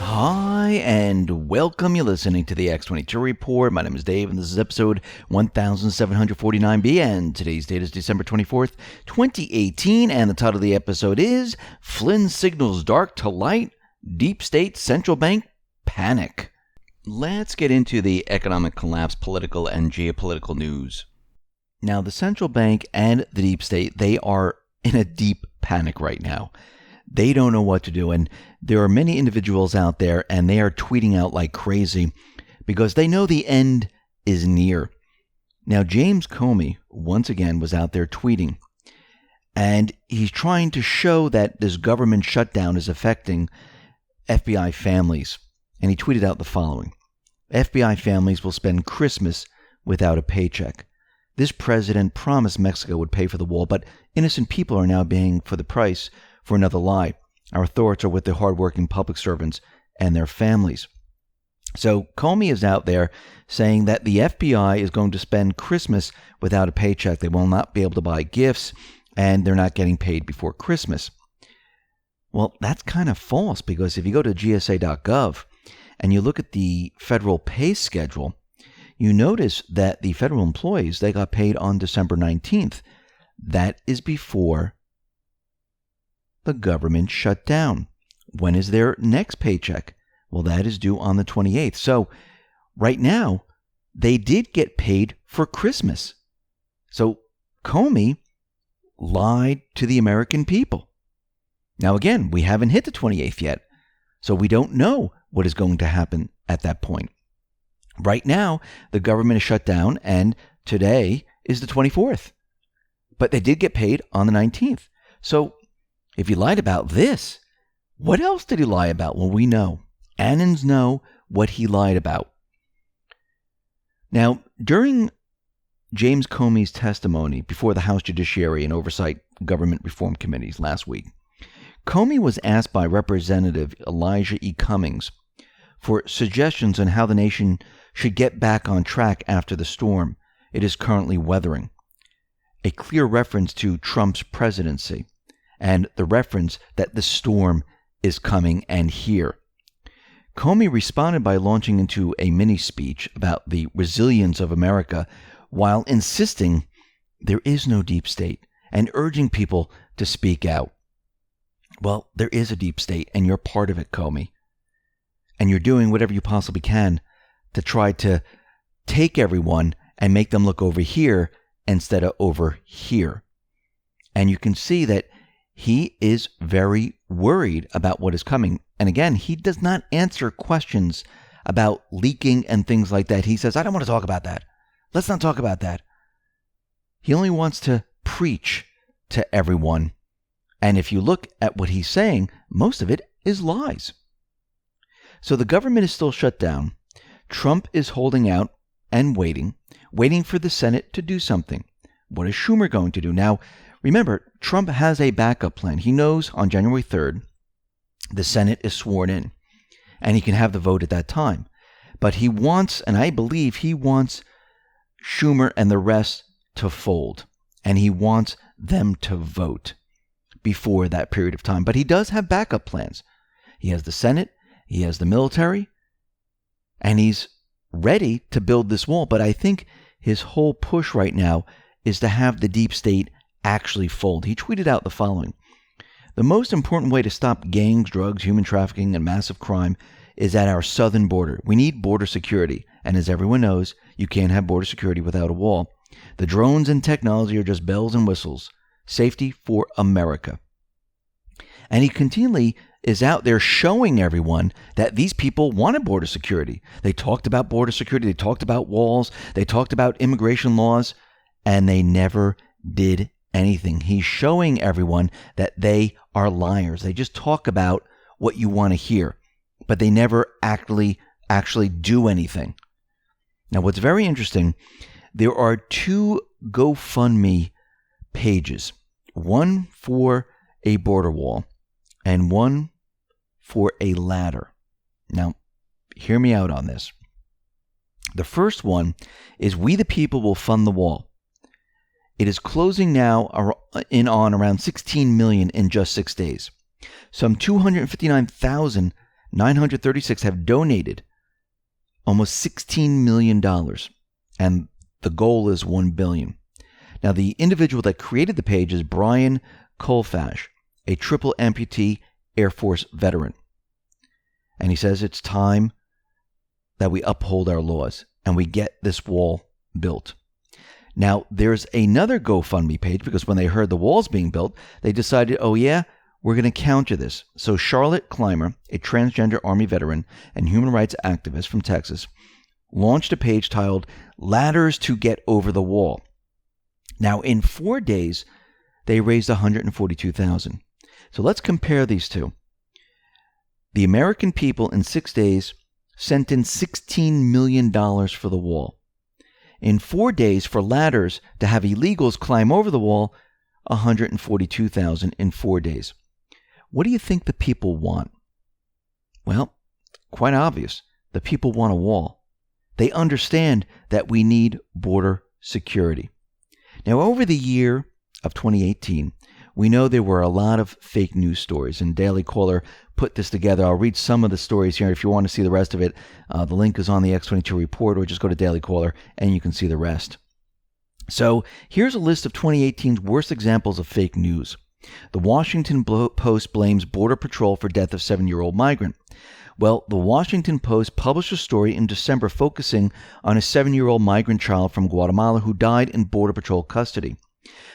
Hi, and welcome. You're listening to the X22 Report. My name is Dave, and this is episode 1749B, and today's date is December 24th, 2018, and the title of the episode is Flynn Signals Dark to Light, Deep State Central Bank Panic. Let's get into the economic collapse, political, and geopolitical news. Now, the central bank and the deep state, they are in a deep panic right now. They don't know what to do, and there are many individuals out there, and they are tweeting out like crazy because they know the end is near. Now, James Comey, once again, was out there tweeting, and he's trying to show that this government shutdown is affecting FBI families. And he tweeted out the following: FBI families will spend Christmas without a paycheck. This president promised Mexico would pay for the wall, but innocent people are now paying for the price for another lie. Our thoughts are with the hardworking public servants and their families. So Comey is out there saying that the FBI is going to spend Christmas without a paycheck. They will not be able to buy gifts, and they're not getting paid before Christmas. Well, that's kind of false, because if you go to gsa.gov and you look at the federal pay schedule, you notice that the federal employees, they got paid on December 19th. That is before the government shut down. When is their next paycheck? Well, that is due on the 28th. So right now, they did get paid for Christmas. So Comey lied to the American people. Now, again, we haven't hit the 28th yet, so we don't know what is going to happen at that point. Right now, the government is shut down, and today is the 24th. But they did get paid on the 19th. So if he lied about this, what else did he lie about? Well, we know. Annans know what he lied about. Now, during James Comey's testimony before the House Judiciary and Oversight Government Reform Committees last week, Comey was asked by Representative Elijah E. Cummings for suggestions on how the nation should get back on track after the storm it is currently weathering. A clear reference to Trump's presidency and the reference that the storm is coming and here. Comey responded by launching into a mini-speech about the resilience of America while insisting there is no deep state and urging people to speak out. Well, there is a deep state, and you're part of it, Comey. And you're doing whatever you possibly can to try to take everyone and make them look over here instead of over here. And you can see that he is very worried about what is coming. And again, he does not answer questions about leaking and things like that. He says, I don't want to talk about that. Let's not talk about that. He only wants to preach to everyone. And if you look at what he's saying, most of it is lies. So the government is still shut down. Trump is holding out and waiting for the Senate to do something. What is Schumer going to do? Now, remember, Trump has a backup plan. He knows on January 3rd, the Senate is sworn in, and he can have the vote at that time. But he wants, and I believe he wants Schumer and the rest to fold, and he wants them to vote before that period of time. But he does have backup plans. He has the Senate, he has the military, and he's ready to build this wall. But I think his whole push right now is to have the deep state actually fold. He tweeted out the following: the most important way to stop gangs, drugs, human trafficking, and massive crime is at our southern border. We need border security. And as everyone knows, you can't have border security without a wall. The drones and technology are just bells and whistles. Safety for America. And he continually is out there showing everyone that these people wanted border security. They talked about border security. They talked about walls. They talked about immigration laws. And they never did anything. He's showing everyone that they are liars. They just talk about what you want to hear, but they never actually do anything. Now, what's very interesting, there are two GoFundMe pages, one for a border wall and one for a ladder. Now, hear me out on this. The first one is We the People Will Fund the Wall. It is closing now in on around 16 million in just 6 days. Some 259,000 936 have donated almost $16 million, and the goal is $1 billion. Now, the individual that created the page is Brian Colfash, a triple amputee Air Force veteran. And he says it's time that we uphold our laws and we get this wall built. Now, there's another GoFundMe page because when they heard the wall's being built, they decided, oh yeah, we're going to counter this. So Charlotte Clymer, a transgender Army veteran and human rights activist from Texas, launched a page titled Ladders to Get Over the Wall. Now, in 4 days, they raised $142,000. So let's compare these two. The American people in 6 days sent in $16 million for the wall. In 4 days, for ladders to have illegals climb over the wall, $142,000 in 4 days. What do you think the people want? Well, quite obvious. The people want a wall. They understand that we need border security. Now, over the year of 2018, we know there were a lot of fake news stories, and Daily Caller put this together. I'll read some of the stories here. If you want to see the rest of it, the link is on the X22 Report, or just go to Daily Caller and you can see the rest. So here's a list of 2018's worst examples of fake news. The Washington Post blames Border Patrol for death of 7-year-old migrant. Well, the Washington Post published a story in December focusing on a 7-year-old migrant child from Guatemala who died in Border Patrol custody.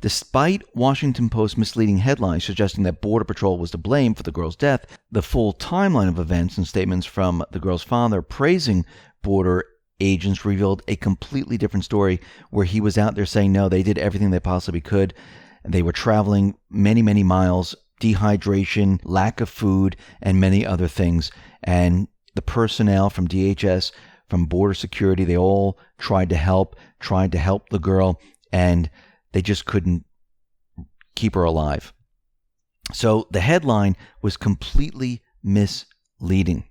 Despite Washington Post misleading headlines suggesting that Border Patrol was to blame for the girl's death, the full timeline of events and statements from the girl's father praising border agents revealed a completely different story, where he was out there saying, no, they did everything they possibly could. They were traveling many, many miles, dehydration, lack of food, and many other things. And the personnel from DHS, from Border Security, they all tried to help the girl, and they just couldn't keep her alive. So the headline was completely misleading.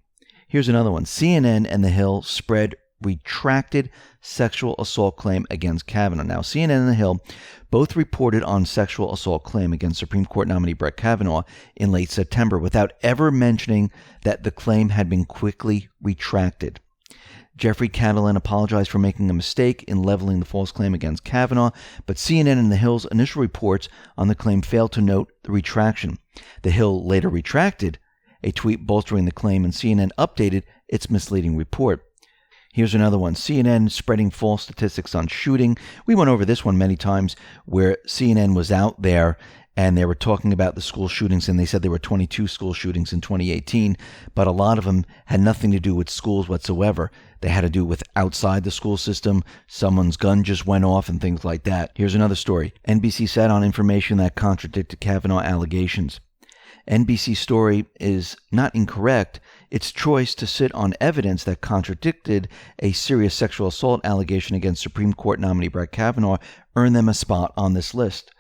Here's another one. CNN and The Hill spread retracted sexual assault claim against Kavanaugh. Now, CNN and The Hill both reported on sexual assault claim against Supreme Court nominee Brett Kavanaugh in late September without ever mentioning that the claim had been quickly retracted. Jeffrey Catalin apologized for making a mistake in leveling the false claim against Kavanaugh, but CNN and The Hill's initial reports on the claim failed to note the retraction. The Hill later retracted a tweet bolstering the claim, and CNN updated its misleading report. Here's another one. CNN spreading false statistics on shooting. We went over this one many times, where CNN was out there and they were talking about the school shootings, and they said there were 22 school shootings in 2018, but a lot of them had nothing to do with schools whatsoever. They had to do with outside the school system. Someone's gun just went off and things like that. Here's another story. NBC sat on information that contradicted Kavanaugh allegations. NBC's story is not incorrect. Its choice to sit on evidence that contradicted a serious sexual assault allegation against Supreme Court nominee Brett Kavanaugh earned them a spot on this list.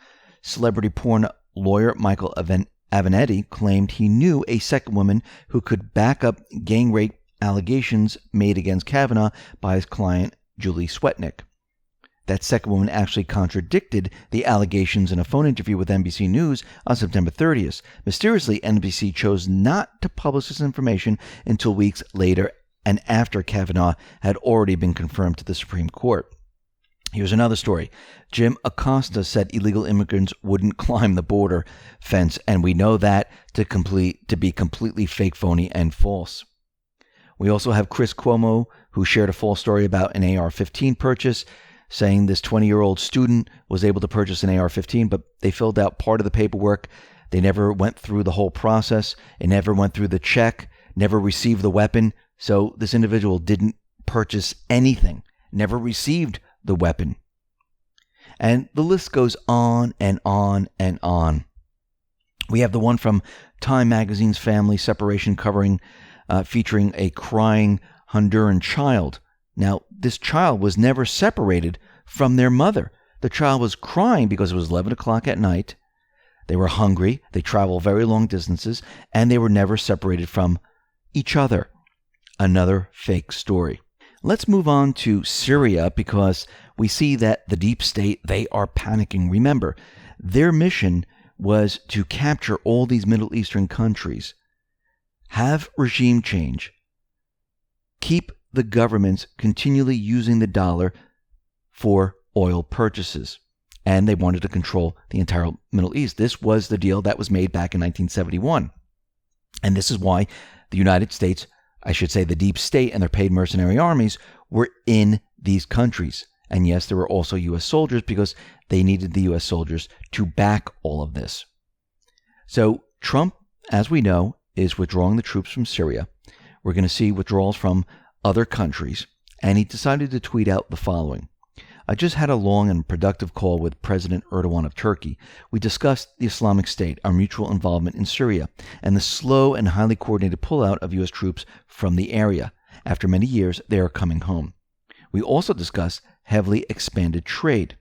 Celebrity porn lawyer Michael Avenatti claimed he knew a second woman who could back up gang rape allegations made against Kavanaugh by his client, Julie Swetnick. That second woman actually contradicted the allegations in a phone interview with NBC News on September 30th. Mysteriously, NBC chose not to publish this information until weeks later and after Kavanaugh had already been confirmed to the Supreme Court. Here's another story. Jim Acosta said illegal immigrants wouldn't climb the border fence, and we know that to be completely fake, phony, and false. We also have Chris Cuomo, who shared a false story about an AR-15 purchase, saying this 20-year-old student was able to purchase an AR-15, but they filled out part of the paperwork. They never went through the whole process. It never went through the check, never received the weapon. So this individual didn't purchase anything, never received the weapon. And the list goes on and on and on. We have the one from Time Magazine's Family Separation featuring a crying Honduran child. Now, this child was never separated from their mother. The child was crying because it was 11 o'clock at night. They were hungry. They traveled very long distances, and they were never separated from each other. Another fake story. Let's move on to Syria, because we see that the deep state, they are panicking. Remember, their mission was to capture all these Middle Eastern countries have regime change, keep the governments continually using the dollar for oil purchases. And they wanted to control the entire Middle East. This was the deal that was made back in 1971. And this is why the United States, I should say the deep state and their paid mercenary armies, were in these countries. And yes, there were also U.S. soldiers because they needed the U.S. soldiers to back all of this. So Trump, as we know, is withdrawing the troops from Syria. We're going to see withdrawals from other countries. And he decided to tweet out the following. I just had a long and productive call with President Erdogan of Turkey. We discussed the Islamic State, our mutual involvement in Syria, and the slow and highly coordinated pullout of U.S. troops from the area. After many years, they are coming home. We also discussed heavily expanded trade.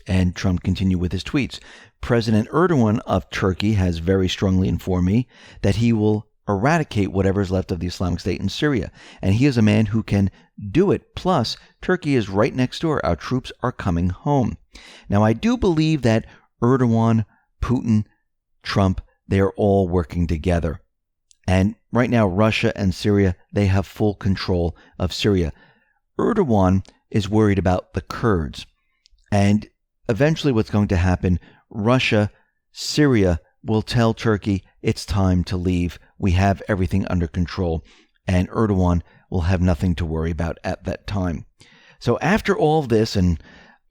And Trump continued with his tweets. President Erdogan of Turkey has very strongly informed me that he will eradicate whatever is left of the Islamic State in Syria. And he is a man who can do it. Plus, Turkey is right next door. Our troops are coming home. Now, I do believe that Erdogan, Putin, Trump, they are all working together. And right now, Russia and Syria, they have full control of Syria. Erdogan is worried about the Kurds. And eventually what's going to happen, Russia, Syria will tell Turkey it's time to leave. We have everything under control. And Erdogan will have nothing to worry about at that time. So after all of this, and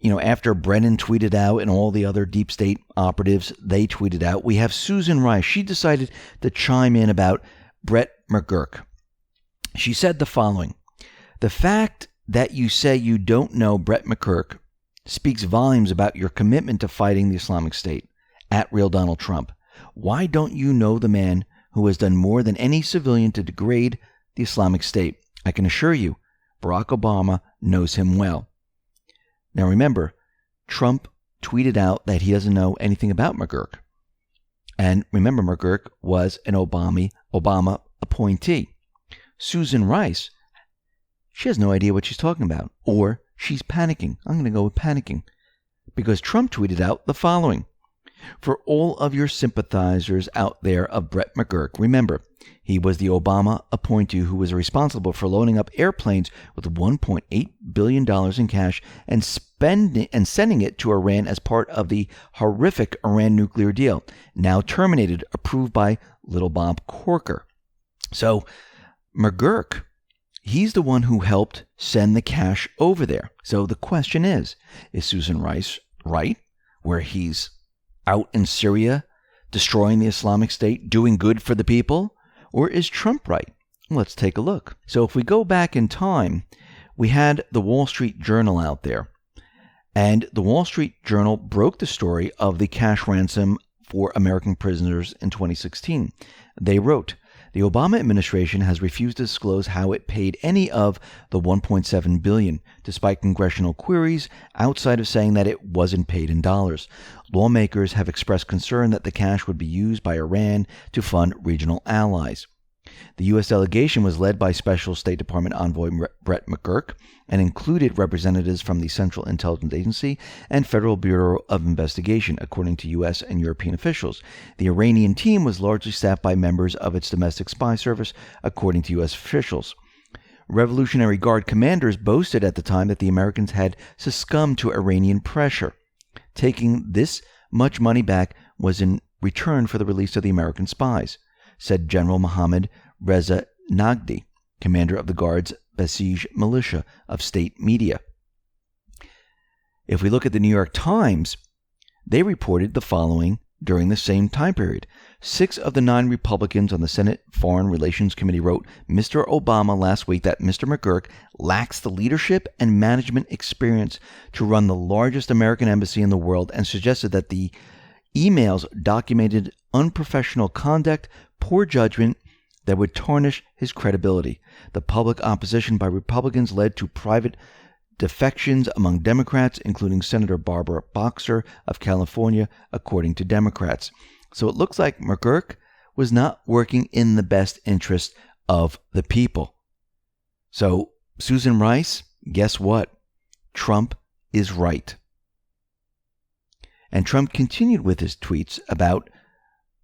after Brennan tweeted out and all the other deep state operatives, they tweeted out, we have Susan Rice. She decided to chime in about Brett McGurk. She said the following. The fact that you say you don't know Brett McGurk speaks volumes about your commitment to fighting the Islamic State. At Real Donald Trump. Why don't you know the man who has done more than any civilian to degrade the Islamic State? I can assure you, Barack Obama knows him well. Now remember, Trump tweeted out that he doesn't know anything about McGurk. And remember, McGurk was an Obama appointee. Susan Rice, she has no idea what she's talking about. Or she's panicking. I'm going to go with panicking. Because Trump tweeted out the following. For all of your sympathizers out there of Brett McGurk, remember, he was the Obama appointee who was responsible for loading up airplanes with $1.8 billion in cash and sending it to Iran as part of the horrific Iran nuclear deal, now terminated, approved by Little Bob Corker. So McGurk, he's the one who helped send the cash over there. So the question is Susan Rice right, where he's out in Syria, destroying the Islamic State, doing good for the people? Or is Trump right? Let's take a look. So if we go back in time, we had the Wall Street Journal out there. And the Wall Street Journal broke the story of the cash ransom for American prisoners in 2016. They wrote, the Obama administration has refused to disclose how it paid any of the $1.7 billion, despite congressional queries, outside of saying that it wasn't paid in dollars. Lawmakers have expressed concern that the cash would be used by Iran to fund regional allies. The U.S. delegation was led by Special State Department envoy Brett McGurk and included representatives from the Central Intelligence Agency and Federal Bureau of Investigation, according to U.S. and European officials. The Iranian team was largely staffed by members of its domestic spy service, according to U.S. officials. Revolutionary Guard commanders boasted at the time that the Americans had succumbed to Iranian pressure. Taking this much money back was in return for the release of the American spies, said General Mohammad Reza Nagdi, commander of the Guard's Basij militia of state media. If we look at the New York Times, they reported the following during the same time period. 6 of the 9 Republicans on the Senate Foreign Relations Committee wrote Mr. Obama last week that Mr. McGurk lacks the leadership and management experience to run the largest American embassy in the world and suggested that the emails documented unprofessional conduct, poor judgment that would tarnish his credibility. The public opposition by Republicans led to private defections among Democrats, including Senator Barbara Boxer of California, according to Democrats. So it looks like McGurk was not working in the best interest of the people. So Susan Rice, guess what? Trump is right. And Trump continued with his tweets about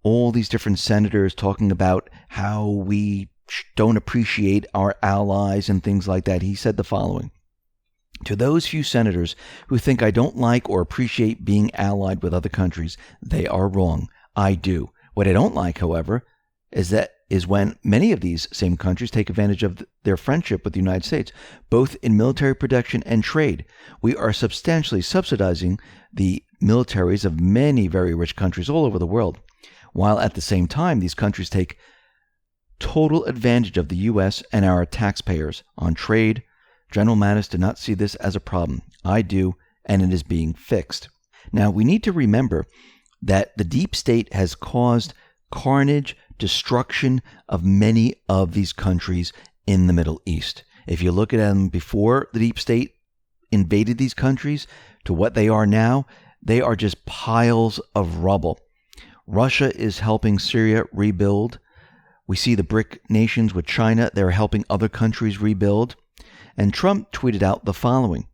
all these different senators talking about how we don't appreciate our allies and things like that, he said the following: "To those few senators who think I don't like or appreciate being allied with other countries, they are wrong. I do. What I don't like, however, is when many of these same countries take advantage of their friendship with the United States, both in military protection and trade. We are substantially subsidizing the militaries of many very rich countries all over the world, while at the same time these countries take total advantage of the U.S. and our taxpayers on trade. General Mattis did not see this as a problem. I do, and it is being fixed." Now, we need to remember that the deep state has caused carnage, destruction of many of these countries in the Middle East. If you look at them before the deep state invaded these countries to what they are now, they are just piles of rubble. Russia is helping Syria rebuild. We see the BRIC nations with China, they're helping other countries rebuild. And Trump tweeted out the following: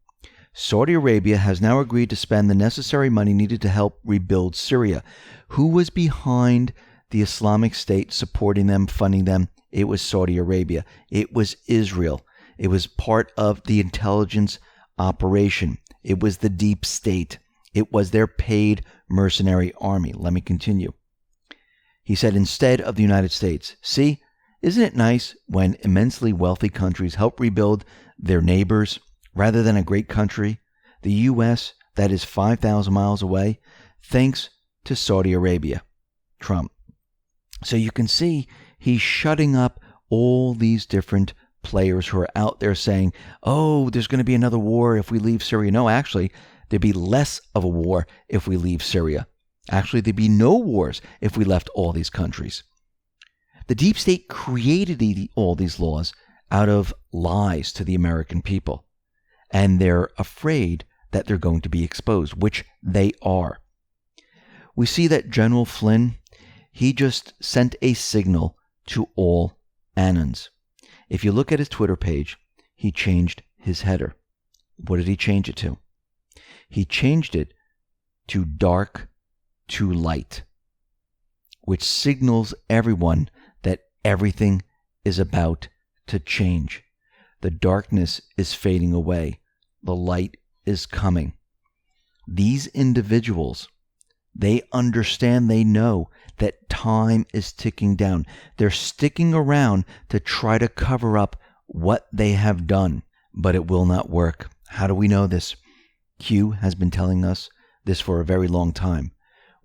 "Saudi Arabia has now agreed to spend the necessary money needed to help rebuild Syria." Who was behind the Islamic State, supporting them, funding them? It was Saudi Arabia. It was Israel. It was part of the intelligence operation. It was the deep state. It was their paid mercenary army. Let me continue. He said, "Instead of the United States, see, isn't it nice when immensely wealthy countries help rebuild their neighbors rather than a great country, the U.S., that is 5,000 miles away, thanks to Saudi Arabia?" Trump. So you can see he's shutting up all these different players who are out there saying, oh, there's going to be another war if we leave Syria. No, actually, there'd be less of a war if we leave Syria. Actually, there'd be no wars if we left all these countries. The deep state created all these laws out of lies to the American people. And they're afraid that they're going to be exposed, which they are. We see that General Flynn, he just sent a signal to all Annans. If you look at his Twitter page, he changed his header. What did he change it to? He changed it to dark to light, which signals everyone that everything is about to change. The darkness is fading away. The light is coming. These individuals, they understand, they know that time is ticking down. They're sticking around to try to cover up what they have done, but it will not work. How do we know this? Q has been telling us this for a very long time.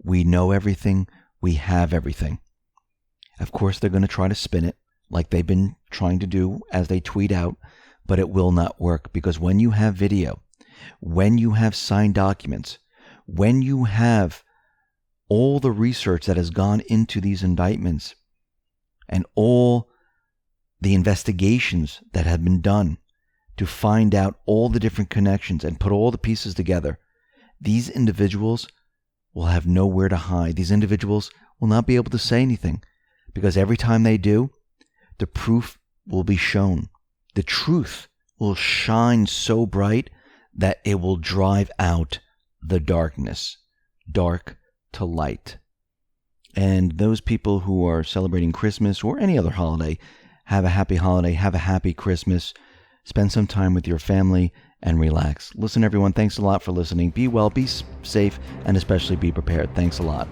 We know everything. We have everything. Of course, they're going to try to spin it like they've been trying to do as they tweet out, but it will not work, because when you have video, when you have signed documents, when you have all the research that has gone into these indictments and all the investigations that have been done to find out all the different connections and put all the pieces together, these individuals will have nowhere to hide. These individuals will not be able to say anything, because every time they do, the proof will be shown. The truth will shine so bright that it will drive out the darkness, dark to light. And those people who are celebrating Christmas or any other holiday, have a happy holiday, have a happy Christmas. Spend some time with your family and relax. Listen, everyone, thanks a lot for listening. Be well, be safe, and especially be prepared. Thanks a lot.